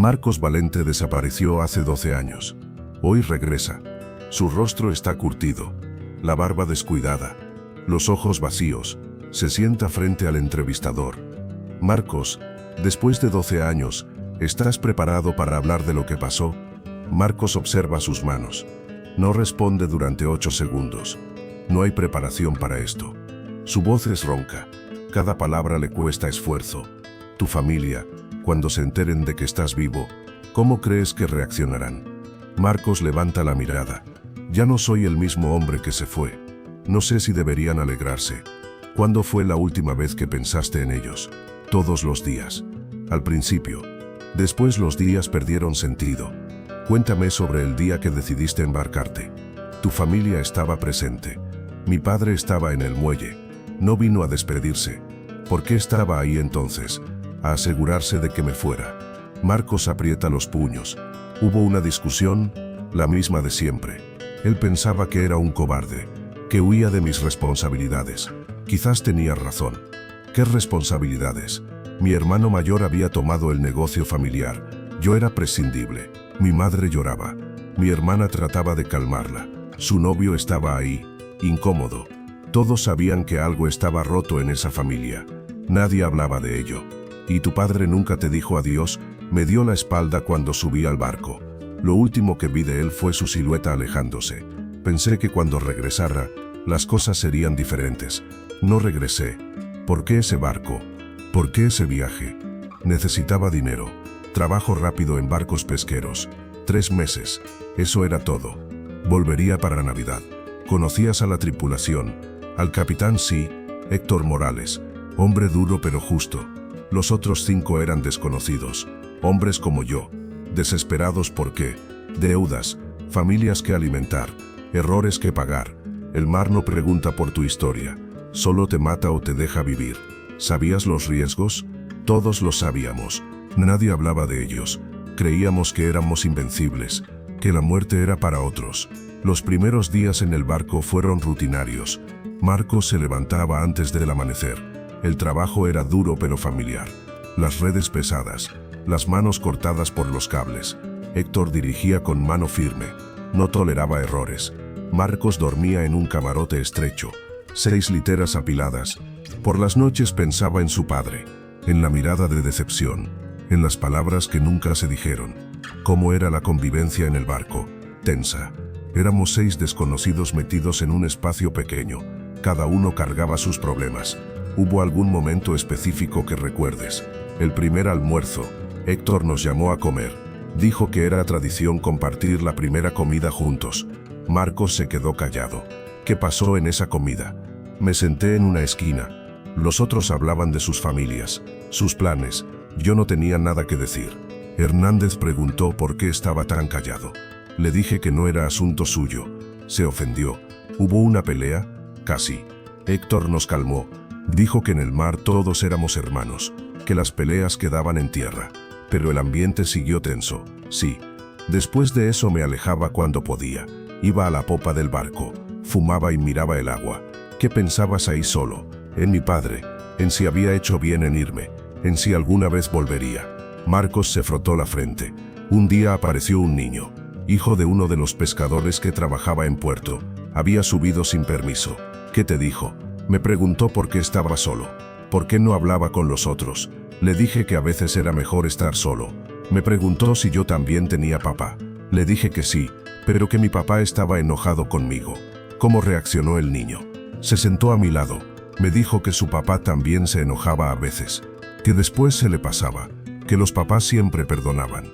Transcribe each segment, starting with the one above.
Marcos Valente desapareció hace 12 años. Hoy regresa. Su rostro está curtido, la barba descuidada, los ojos vacíos. Se sienta frente al entrevistador. Marcos, después de 12 años, ¿estás preparado para hablar de lo que pasó? Marcos observa sus manos. No responde durante 8 segundos. No hay preparación para esto. Su voz es ronca. Cada palabra le cuesta esfuerzo. Tu familia, cuando se enteren de que estás vivo, ¿cómo crees que reaccionarán? Marcos levanta la mirada. Ya no soy el mismo hombre que se fue. No sé si deberían alegrarse. ¿Cuándo fue la última vez que pensaste en ellos? Todos los días. Al principio. Después los días perdieron sentido. Cuéntame sobre el día que decidiste embarcarte. Tu familia estaba presente. Mi padre estaba en el muelle. No vino a despedirse. ¿Por qué estaba ahí entonces? A asegurarse de que me fuera. Marcos aprieta los puños. Hubo una discusión, la misma de siempre. Él pensaba que era un cobarde, que huía de mis responsabilidades. Quizás tenía razón. ¿Qué responsabilidades? Mi hermano mayor había tomado el negocio familiar. Yo era prescindible. Mi madre lloraba. Mi hermana trataba de calmarla. Su novio estaba ahí, incómodo. Todos sabían que algo estaba roto en esa familia. Nadie hablaba de ello. ¿Y tu padre nunca te dijo adiós? Me dio la espalda cuando subí al barco. Lo último que vi de él fue su silueta alejándose. Pensé que cuando regresara, las cosas serían diferentes. No regresé. ¿Por qué ese barco? ¿Por qué ese viaje? Necesitaba dinero. Trabajo rápido en barcos pesqueros. 3 meses. Eso era todo. Volvería para Navidad. ¿Conocías a la tripulación? Al capitán sí, Héctor Morales. Hombre duro pero justo. Los otros 5 eran desconocidos. Hombres como yo. Desesperados ¿por qué? Deudas, familias que alimentar, errores que pagar. El mar no pregunta por tu historia. Solo te mata o te deja vivir. ¿Sabías los riesgos? Todos los sabíamos. Nadie hablaba de ellos. Creíamos que éramos invencibles, que la muerte era para otros. Los primeros días en el barco fueron rutinarios. Marcos se levantaba antes del amanecer. El trabajo era duro pero familiar. Las redes pesadas, las manos cortadas por los cables. Héctor dirigía con mano firme. No toleraba errores. Marcos dormía en un camarote estrecho. 6 literas apiladas. Por las noches pensaba en su padre, en la mirada de decepción, en las palabras que nunca se dijeron. ¿Cómo era la convivencia en el barco? Tensa. Éramos 6 desconocidos metidos en un espacio pequeño. Cada uno cargaba sus problemas. ¿Hubo algún momento específico que recuerdes? El primer almuerzo. Héctor nos llamó a comer. Dijo que era tradición compartir la primera comida juntos. Marcos se quedó callado. ¿Qué pasó en esa comida? Me senté en una esquina. Los otros hablaban de sus familias, sus planes. Yo no tenía nada que decir. Hernández preguntó por qué estaba tan callado. Le dije que no era asunto suyo. Se ofendió. ¿Hubo una pelea? Casi. Héctor nos calmó. Dijo que en el mar todos éramos hermanos, que las peleas quedaban en tierra. Pero el ambiente siguió tenso. Sí. Después de eso me alejaba cuando podía. Iba a la popa del barco. Fumaba y miraba el agua. ¿Qué pensabas ahí solo? En mi padre. En si había hecho bien en irme. En si alguna vez volvería. Marcos se frotó la frente. Un día apareció un niño, hijo de uno de los pescadores que trabajaba en puerto. Había subido sin permiso. ¿Qué te dijo? Me preguntó por qué estaba solo. ¿Por qué no hablaba con los otros? Le dije que a veces era mejor estar solo. Me preguntó si yo también tenía papá. Le dije que sí, pero que mi papá estaba enojado conmigo. ¿Cómo reaccionó el niño? Se sentó a mi lado. Me dijo que su papá también se enojaba a veces, que después se le pasaba, que los papás siempre perdonaban.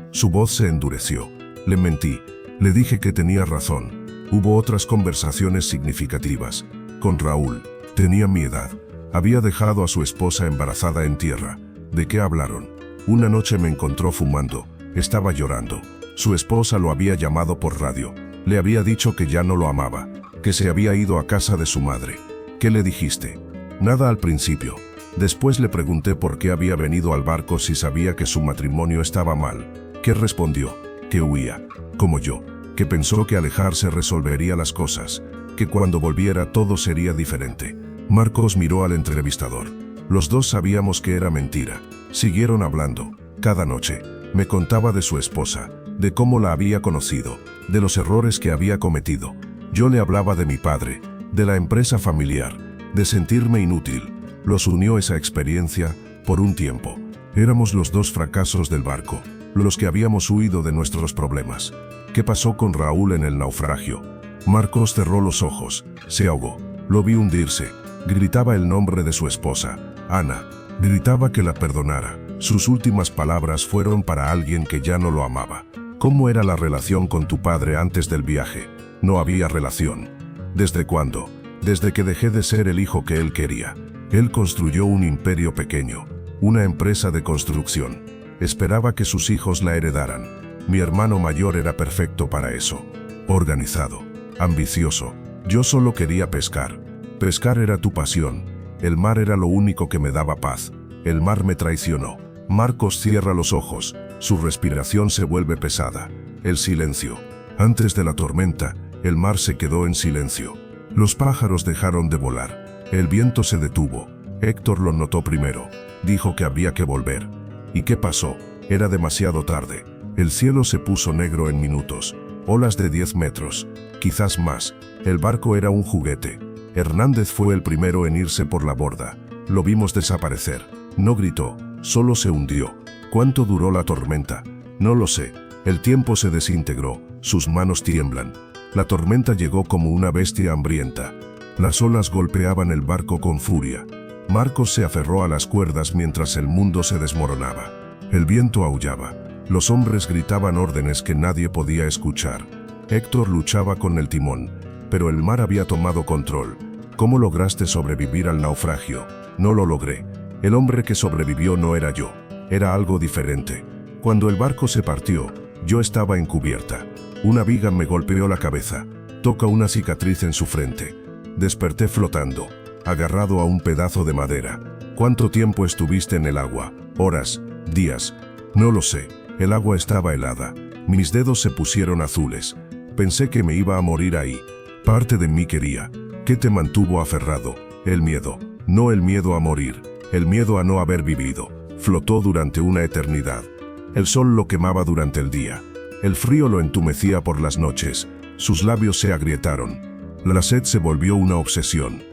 Su voz se endureció. Le mentí. Le dije que tenía razón. Hubo otras conversaciones significativas. Con Raúl. Tenía mi edad. Había dejado a su esposa embarazada en tierra. ¿De qué hablaron? Una noche me encontró fumando. Estaba llorando. Su esposa lo había llamado por radio. Le había dicho que ya no lo amaba, que se había ido a casa de su madre. ¿Qué le dijiste? Nada al principio. Después le pregunté por qué había venido al barco si sabía que su matrimonio estaba mal. ¿Qué respondió? Que huía, como yo, que pensó que alejarse resolvería las cosas, que cuando volviera todo sería diferente. Marcos miró al entrevistador. Los dos sabíamos que era mentira. Siguieron hablando. Cada noche. Me contaba de su esposa, de cómo la había conocido, de los errores que había cometido. Yo le hablaba de mi padre, de la empresa familiar, de sentirme inútil. Los unió esa experiencia por un tiempo. Éramos los dos fracasos del barco, los que habíamos huido de nuestros problemas. ¿Qué pasó con Raúl en el naufragio? Marcos cerró los ojos, se ahogó. Lo vi hundirse. Gritaba el nombre de su esposa, Ana. Gritaba que la perdonara. Sus últimas palabras fueron para alguien que ya no lo amaba. ¿Cómo era la relación con tu padre antes del viaje? No había relación. ¿Desde cuándo? Desde que dejé de ser el hijo que él quería. Él construyó un imperio pequeño, una empresa de construcción. Esperaba que sus hijos la heredaran. Mi hermano mayor era perfecto para eso. Organizado, ambicioso. Yo solo quería pescar. Pescar era tu pasión. El mar era lo único que me daba paz. El mar me traicionó. Marcos cierra los ojos. Su respiración se vuelve pesada. El silencio. Antes de la tormenta, el mar se quedó en silencio. Los pájaros dejaron de volar. El viento se detuvo. Héctor lo notó primero. Dijo que había que volver. ¿Y qué pasó? Era demasiado tarde. El cielo se puso negro en minutos. Olas de 10 metros, quizás más. El barco era un juguete. Hernández fue el primero en irse por la borda. Lo vimos desaparecer. No gritó, solo se hundió. ¿Cuánto duró la tormenta? No lo sé. El tiempo se desintegró, sus manos tiemblan. La tormenta llegó como una bestia hambrienta. Las olas golpeaban el barco con furia. Marcos se aferró a las cuerdas mientras el mundo se desmoronaba. El viento aullaba. Los hombres gritaban órdenes que nadie podía escuchar. Héctor luchaba con el timón, pero el mar había tomado control. ¿Cómo lograste sobrevivir al naufragio? No lo logré. El hombre que sobrevivió no era yo. Era algo diferente. Cuando el barco se partió, yo estaba en cubierta. Una viga me golpeó la cabeza. Toca una cicatriz en su frente. Desperté flotando, agarrado a un pedazo de madera. ¿Cuánto tiempo estuviste en el agua? ¿Horas? ¿Días? No lo sé. El agua estaba helada. Mis dedos se pusieron azules. Pensé que me iba a morir ahí. Parte de mí quería. ¿Qué te mantuvo aferrado? El miedo. No el miedo a morir. El miedo a no haber vivido. Flotó durante una eternidad. El sol lo quemaba durante el día. El frío lo entumecía por las noches. Sus labios se agrietaron. La sed se volvió una obsesión.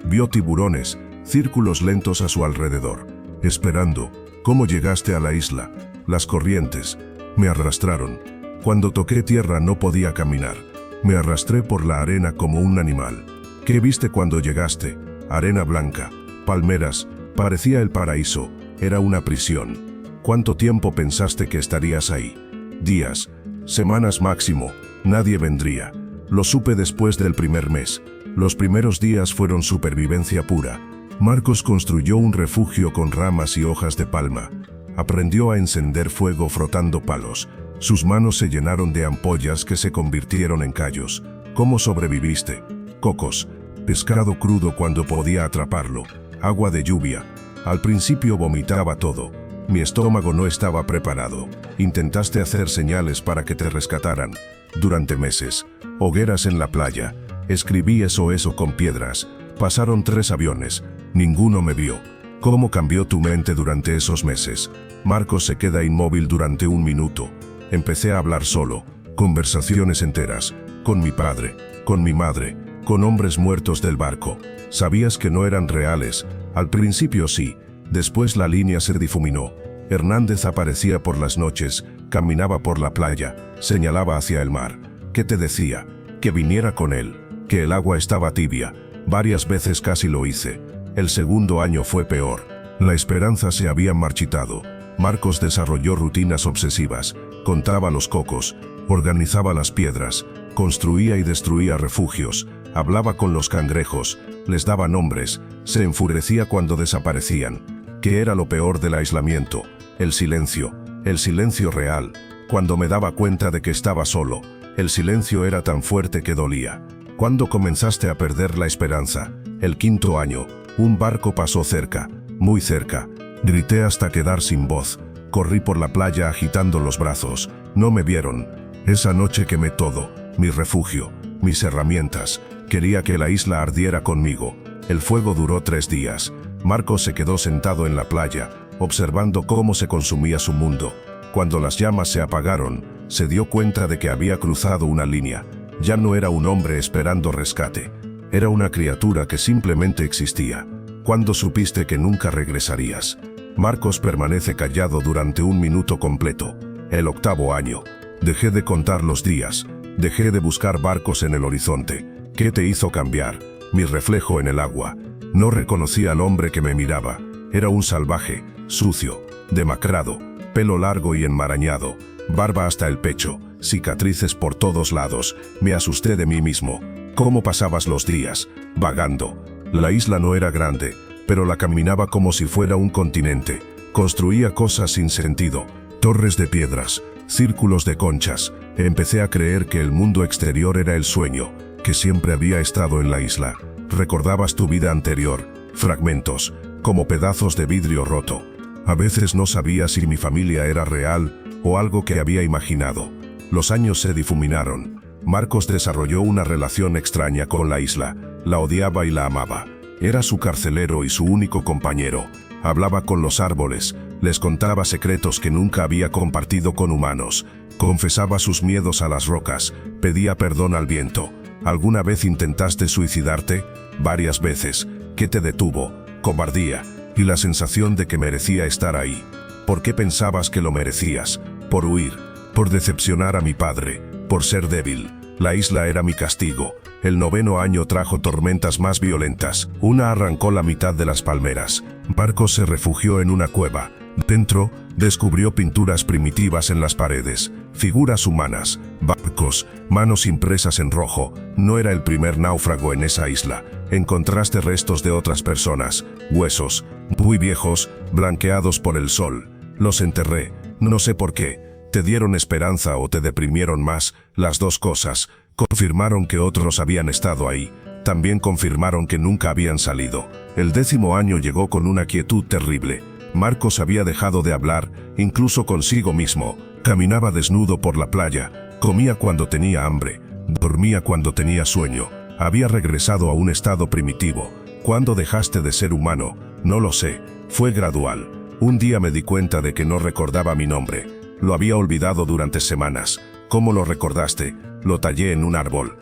Vio tiburones, círculos lentos a su alrededor. Esperando. ¿Cómo llegaste a la isla? Las corrientes. Me arrastraron. Cuando toqué tierra no podía caminar. Me arrastré por la arena como un animal. ¿Qué viste cuando llegaste? Arena blanca, palmeras. Parecía el paraíso. Era una prisión. ¿Cuánto tiempo pensaste que estarías ahí? Días, semanas máximo. Nadie vendría. Lo supe después del primer mes. Los primeros días fueron supervivencia pura. Marcos construyó un refugio con ramas y hojas de palma. Aprendió a encender fuego frotando palos. Sus manos se llenaron de ampollas que se convirtieron en callos. ¿Cómo sobreviviste? Cocos. Pescado crudo cuando podía atraparlo. Agua de lluvia. Al principio vomitaba todo. Mi estómago no estaba preparado. Intentaste hacer señales para que te rescataran. Durante meses. Hogueras en la playa. Escribí eso con piedras. Pasaron 3 aviones. Ninguno me vio. ¿Cómo cambió tu mente durante esos meses? Marcos se queda inmóvil durante un minuto. Empecé a hablar solo. Conversaciones enteras. Con mi padre. Con mi madre. Con hombres muertos del barco. Sabías que no eran reales. Al principio sí. Después la línea se difuminó. Hernández aparecía por las noches. Caminaba por la playa. Señalaba hacia el mar. ¿Qué te decía? Que viniera con él. Que el agua estaba tibia. Varias veces casi lo hice. El segundo año fue peor. La esperanza se había marchitado. Marcos desarrolló rutinas obsesivas. Contaba los cocos. Organizaba las piedras. Construía y destruía refugios. Hablaba con los cangrejos. Les daba nombres. Se enfurecía cuando desaparecían. ¿Qué era lo peor del aislamiento? El silencio. El silencio real. Cuando me daba cuenta de que estaba solo. El silencio era tan fuerte que dolía. ¿Cuándo comenzaste a perder la esperanza? El 5.º año. Un barco pasó cerca, muy cerca. Grité hasta quedar sin voz. Corrí por la playa agitando los brazos. No me vieron. Esa noche quemé todo. Mi refugio, mis herramientas. Quería que la isla ardiera conmigo. El fuego duró 3 días. Marcos se quedó sentado en la playa, observando cómo se consumía su mundo. Cuando las llamas se apagaron, se dio cuenta de que había cruzado una línea. Ya no era un hombre esperando rescate. Era una criatura que simplemente existía. ¿Cuándo supiste que nunca regresarías? Marcos permanece callado durante un minuto completo. El 8º año. Dejé de contar los días. Dejé de buscar barcos en el horizonte. ¿Qué te hizo cambiar? Mi reflejo en el agua. No reconocí al hombre que me miraba. Era un salvaje, sucio, demacrado, pelo largo y enmarañado, barba hasta el pecho, cicatrices por todos lados. Me asusté de mí mismo. ¿Cómo pasabas los días? Vagando. La isla no era grande, pero la caminaba como si fuera un continente. Construía cosas sin sentido, torres de piedras, círculos de conchas. Empecé a creer que el mundo exterior era el sueño, que siempre había estado en la isla. Recordabas tu vida anterior, fragmentos, como pedazos de vidrio roto. A veces no sabía si mi familia era real o algo que había imaginado. Los años se difuminaron. Marcos desarrolló una relación extraña con la isla. La odiaba y la amaba. Era su carcelero y su único compañero. Hablaba con los árboles, les contaba secretos que nunca había compartido con humanos. Confesaba sus miedos a las rocas, pedía perdón al viento. ¿Alguna vez intentaste suicidarte? Varias veces. ¿Qué te detuvo? Cobardía y la sensación de que merecía estar ahí. ¿Por qué pensabas que lo merecías? Por huir, por decepcionar a mi padre, por ser débil. La isla era mi castigo. El 9º año trajo tormentas más violentas. Una arrancó la mitad de las palmeras. Marcos se refugió en una cueva. Dentro, descubrió pinturas primitivas en las paredes, figuras humanas, barcos, manos impresas en rojo. No era el primer náufrago en esa isla. Encontraste restos de otras personas, huesos, muy viejos, blanqueados por el sol. Los enterré, no sé por qué. ¿Te dieron esperanza o te deprimieron más? Las dos cosas. Confirmaron que otros habían estado ahí. También confirmaron que nunca habían salido. El 10º año llegó con una quietud terrible. Marcos había dejado de hablar, incluso consigo mismo. Caminaba desnudo por la playa, comía cuando tenía hambre, dormía cuando tenía sueño. Había regresado a un estado primitivo. ¿Cuándo dejaste de ser humano? No lo sé. Fue gradual. Un día me di cuenta de que no recordaba mi nombre. Lo había olvidado durante semanas. ¿Cómo lo recordaste? Lo tallé en un árbol.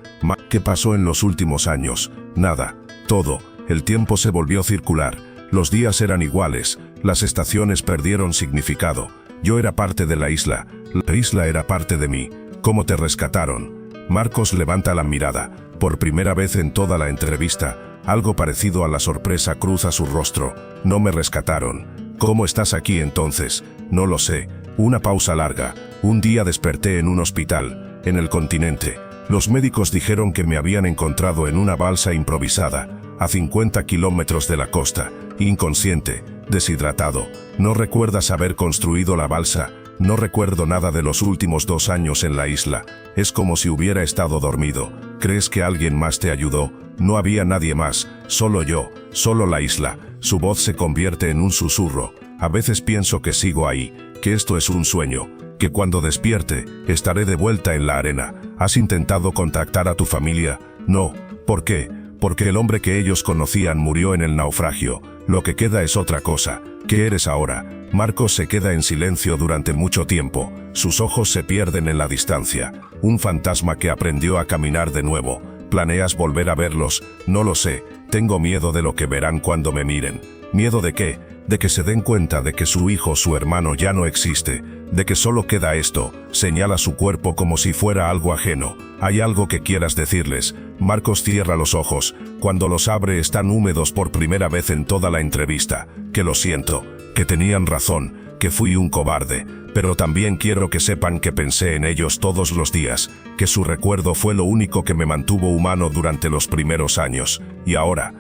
¿Qué pasó en los últimos años? Nada. Todo. El tiempo se volvió circular. Los días eran iguales. Las estaciones perdieron significado. Yo era parte de la isla. La isla era parte de mí. ¿Cómo te rescataron? Marcos levanta la mirada. Por primera vez en toda la entrevista, algo parecido a la sorpresa cruza su rostro. No me rescataron. ¿Cómo estás aquí entonces? No lo sé. Una pausa larga. Un día desperté en un hospital, en el continente. Los médicos dijeron que me habían encontrado en una balsa improvisada, a 50 kilómetros de la costa, inconsciente, deshidratado. No recuerdas haber construido la balsa. No recuerdo nada de los últimos 2 años en la isla. Es como si hubiera estado dormido. ¿Crees que alguien más te ayudó? No había nadie más, solo yo, solo la isla. Su voz se convierte en un susurro. A veces pienso que sigo ahí, que esto es un sueño, que cuando despierte, estaré de vuelta en la arena. ¿Has intentado contactar a tu familia? No. ¿Por qué? Porque el hombre que ellos conocían murió en el naufragio. Lo que queda es otra cosa. ¿Qué eres ahora? Marcos se queda en silencio durante mucho tiempo. Sus ojos se pierden en la distancia. Un fantasma que aprendió a caminar de nuevo. ¿Planeas volver a verlos? No lo sé. Tengo miedo de lo que verán cuando me miren. ¿Miedo de qué? De que se den cuenta de que su hijo, su hermano ya no existe. De que solo queda esto. Señala su cuerpo como si fuera algo ajeno. ¿Hay algo que quieras decirles? Marcos cierra los ojos. Cuando los abre están húmedos por primera vez en toda la entrevista. Que lo siento. Que tenían razón. Que fui un cobarde. Pero también quiero que sepan que pensé en ellos todos los días. Que su recuerdo fue lo único que me mantuvo humano durante los primeros años. Y ahora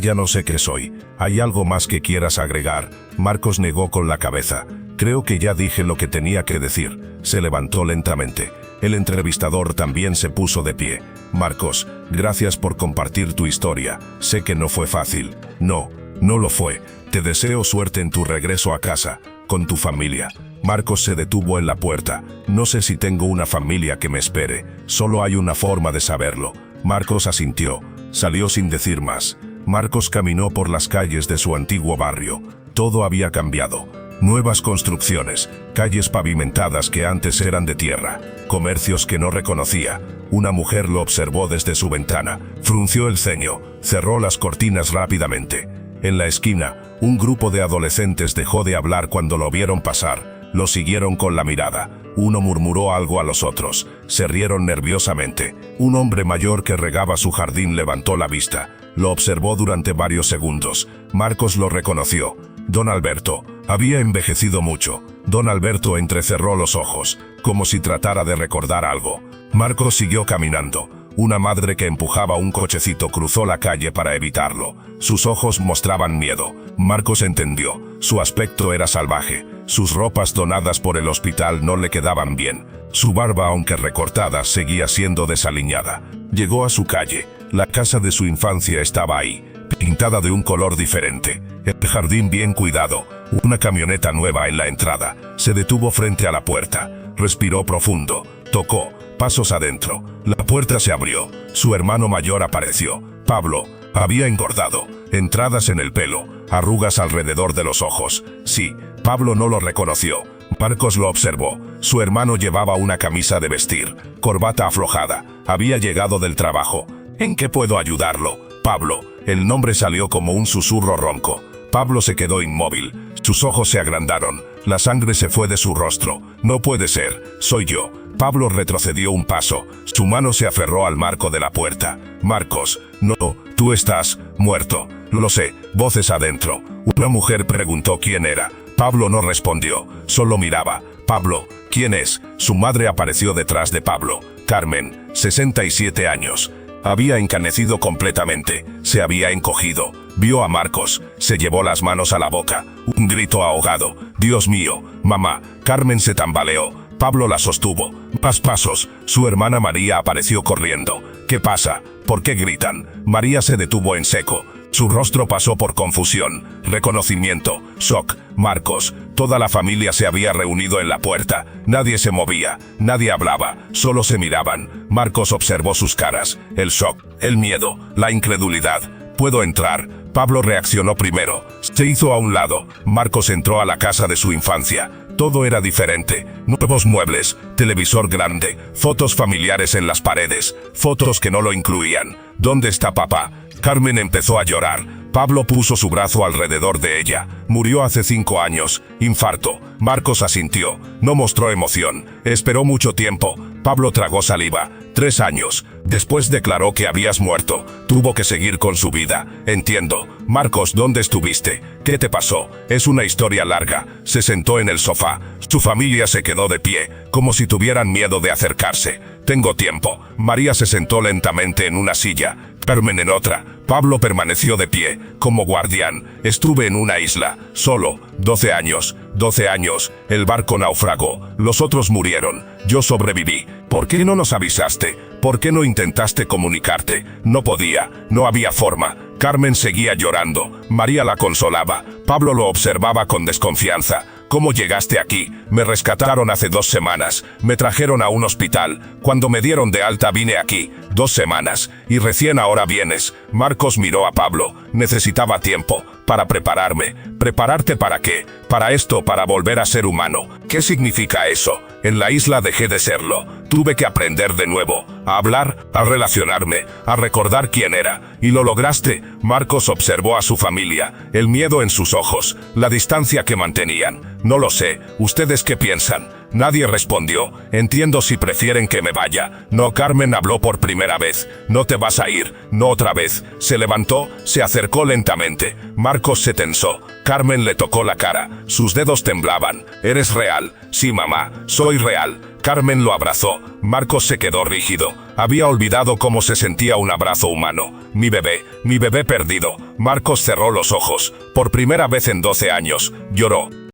ya no sé qué soy. ¿Hay algo más que quieras agregar? Marcos negó con la cabeza. Creo que ya dije lo que tenía que decir. Se levantó lentamente. El entrevistador también se puso de pie. Marcos, gracias por compartir tu historia. Sé que no fue fácil. No lo fue. Te deseo suerte en tu regreso a casa, con tu familia. Marcos se detuvo en la puerta. No sé si tengo una familia que me espere. Solo hay una forma de saberlo. Marcos asintió. Salió sin decir más. Marcos caminó por las calles de su antiguo barrio. Todo había cambiado. Nuevas construcciones, calles pavimentadas que antes eran de tierra, comercios que no reconocía. Una mujer lo observó desde su ventana, frunció el ceño, cerró las cortinas rápidamente. En la esquina, un grupo de adolescentes dejó de hablar cuando lo vieron pasar. Lo siguieron con la mirada. Uno murmuró algo a los otros. Se rieron nerviosamente. Un hombre mayor que regaba su jardín levantó la vista. Lo observó durante varios segundos. Marcos lo reconoció. Don Alberto. Había envejecido mucho. Don Alberto entrecerró los ojos, como si tratara de recordar algo. Marcos siguió caminando. Una madre que empujaba un cochecito cruzó la calle para evitarlo. Sus ojos mostraban miedo. Marcos entendió. Su aspecto era salvaje. Sus ropas donadas por el hospital no le quedaban bien. Su barba, aunque recortada, seguía siendo desaliñada. Llegó a su calle. La casa de su infancia estaba ahí, pintada de un color diferente. El jardín bien cuidado. Una camioneta nueva en la entrada. Se detuvo frente a la puerta. Respiró profundo. Tocó. Pasos adentro. La puerta se abrió. Su hermano mayor apareció. Pablo. Había engordado. Entradas en el pelo. Arrugas alrededor de los ojos. Sí, Pablo no lo reconoció. Marcos lo observó. Su hermano llevaba una camisa de vestir, corbata aflojada. Había llegado del trabajo. ¿En qué puedo ayudarlo? Pablo. El nombre salió como un susurro ronco. Pablo se quedó inmóvil. Sus ojos se agrandaron. La sangre se fue de su rostro. No puede ser. Soy yo. Pablo retrocedió un paso. Su mano se aferró al marco de la puerta. Marcos. No, tú estás muerto. Lo sé. Voces adentro. Una mujer preguntó quién era. Pablo no respondió. Solo miraba. Pablo. ¿Quién es? Su madre apareció detrás de Pablo. Carmen. 67 años. Había encanecido completamente. Se había encogido. Vio a Marcos. Se llevó las manos a la boca. Un grito ahogado. Dios mío. Mamá. Carmen se tambaleó. Pablo la sostuvo. Más pasos. Su hermana María apareció corriendo. ¿Qué pasa? ¿Por qué gritan? María se detuvo en seco. Su rostro pasó por confusión, reconocimiento, shock. Marcos. Toda la familia se había reunido en la puerta. Nadie se movía, nadie hablaba, solo se miraban. Marcos observó sus caras. El shock, el miedo, la incredulidad. ¿Puedo entrar? Pablo reaccionó primero. Se hizo a un lado. Marcos entró a la casa de su infancia. Todo era diferente. Nuevos muebles, televisor grande, fotos familiares en las paredes, fotos que no lo incluían. ¿Dónde está papá? Carmen empezó a llorar. Pablo puso su brazo alrededor de ella. Murió hace 5 años. Infarto. Marcos asintió. No mostró emoción. Esperó mucho tiempo. Pablo tragó saliva. 3 años. Después declaró que habías muerto. Tuvo que seguir con su vida. Entiendo. Marcos, ¿dónde estuviste? ¿Qué te pasó? Es una historia larga. Se sentó en el sofá. Su familia se quedó de pie, como si tuvieran miedo de acercarse. Tengo tiempo. María se sentó lentamente en una silla. Carmen en otra. Pablo permaneció de pie, como guardián. Estuve en una isla, solo. 12 años. 12 años. El barco naufragó. Los otros murieron. Yo sobreviví. ¿Por qué no nos avisaste? ¿Por qué no intentaste comunicarte? No podía. No había forma. Carmen seguía llorando. María la consolaba. Pablo lo observaba con desconfianza. ¿Cómo llegaste aquí? Me rescataron hace 2 semanas. Me trajeron a un hospital. Cuando me dieron de alta vine aquí. 2 semanas. Y recién ahora vienes. Marcos miró a Pablo. Necesitaba tiempo para prepararme. ¿Prepararte para qué? Para esto, para volver a ser humano. ¿Qué significa eso? En la isla dejé de serlo. Tuve que aprender de nuevo. A hablar, a relacionarme, a recordar quién era. ¿Y lo lograste? Marcos observó a su familia. El miedo en sus ojos. La distancia que mantenían. No lo sé. ¿Ustedes qué piensan? Nadie respondió. Entiendo si prefieren que me vaya. No, Carmen habló por primera vez. No te vas a ir. No otra vez. Se levantó, se acercó lentamente. Marcos se tensó. Carmen le tocó la cara. Sus dedos temblaban. ¿Eres real? Sí, mamá. Soy real. Carmen lo abrazó. Marcos se quedó rígido. Había olvidado cómo se sentía un abrazo humano. Mi bebé perdido. Marcos cerró los ojos. Por primera vez en 12 años, lloró.